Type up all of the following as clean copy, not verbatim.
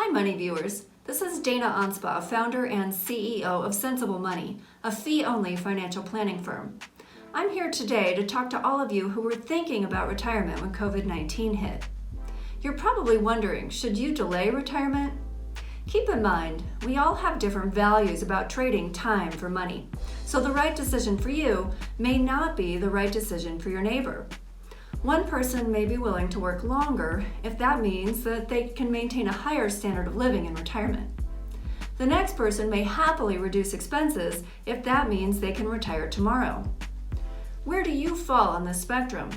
Hi Money viewers, this is Dana Anspach, founder and CEO of Sensible Money, a fee-only financial planning firm. I'm here today to talk to all of you who were thinking about retirement when COVID-19 hit. You're probably wondering, should you delay retirement? Keep in mind, we all have different values about trading time for money, so the right decision for you may not be the right decision for your neighbor. One person may be willing to work longer if that means that they can maintain a higher standard of living in retirement. The next person may happily reduce expenses if that means they can retire tomorrow. Where do you fall on this spectrum?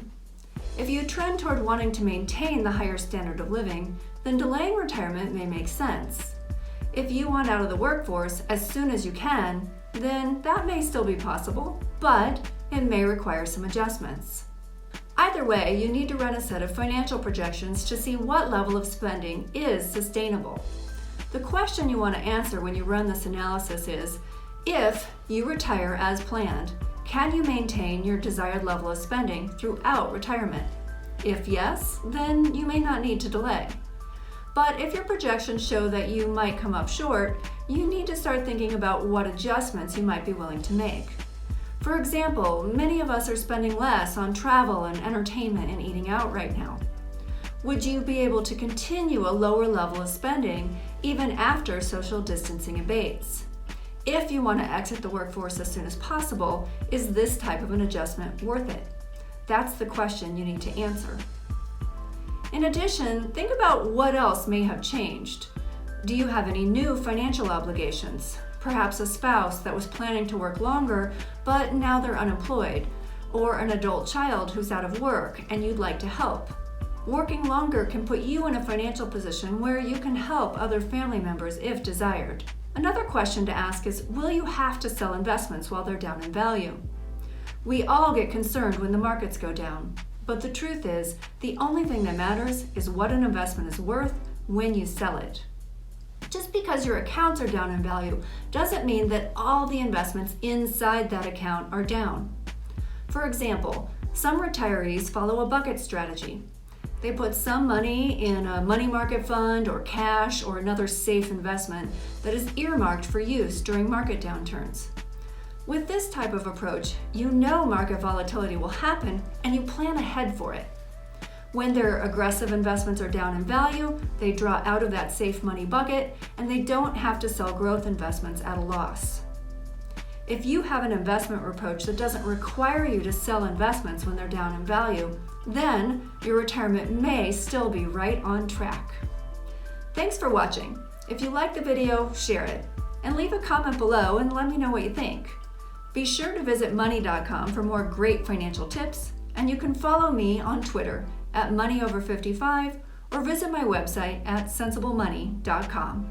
If you trend toward wanting to maintain the higher standard of living, then delaying retirement may make sense. If you want out of the workforce as soon as you can, then that may still be possible, but it may require some adjustments. Either way, you need to run a set of financial projections to see what level of spending is sustainable. The question you want to answer when you run this analysis is, if you retire as planned, can you maintain your desired level of spending throughout retirement? If yes, then you may not need to delay. But if your projections show that you might come up short, you need to start thinking about what adjustments you might be willing to make. For example, many of us are spending less on travel and entertainment and eating out right now. Would you be able to continue a lower level of spending even after social distancing abates? If you want to exit the workforce as soon as possible, is this type of an adjustment worth it? That's the question you need to answer. In addition, think about what else may have changed. Do you have any new financial obligations? Perhaps a spouse that was planning to work longer, but now they're unemployed, or an adult child who's out of work and you'd like to help. Working longer can put you in a financial position where you can help other family members if desired. Another question to ask is, will you have to sell investments while they're down in value? We all get concerned when the markets go down, but the truth is, the only thing that matters is what an investment is worth when you sell it. Just because your accounts are down in value doesn't mean that all the investments inside that account are down. For example, some retirees follow a bucket strategy. They put some money in a money market fund or cash or another safe investment that is earmarked for use during market downturns. With this type of approach, you know market volatility will happen and you plan ahead for it. When their aggressive investments are down in value, they draw out of that safe money bucket and they don't have to sell growth investments at a loss. If you have an investment approach that doesn't require you to sell investments when they're down in value, then your retirement may still be right on track. Thanks for watching. If you liked the video, share it and leave a comment below and let me know what you think. Be sure to visit money.com for more great financial tips, and you can follow me on Twitter @MoneyOver55 or visit my website at sensiblemoney.com.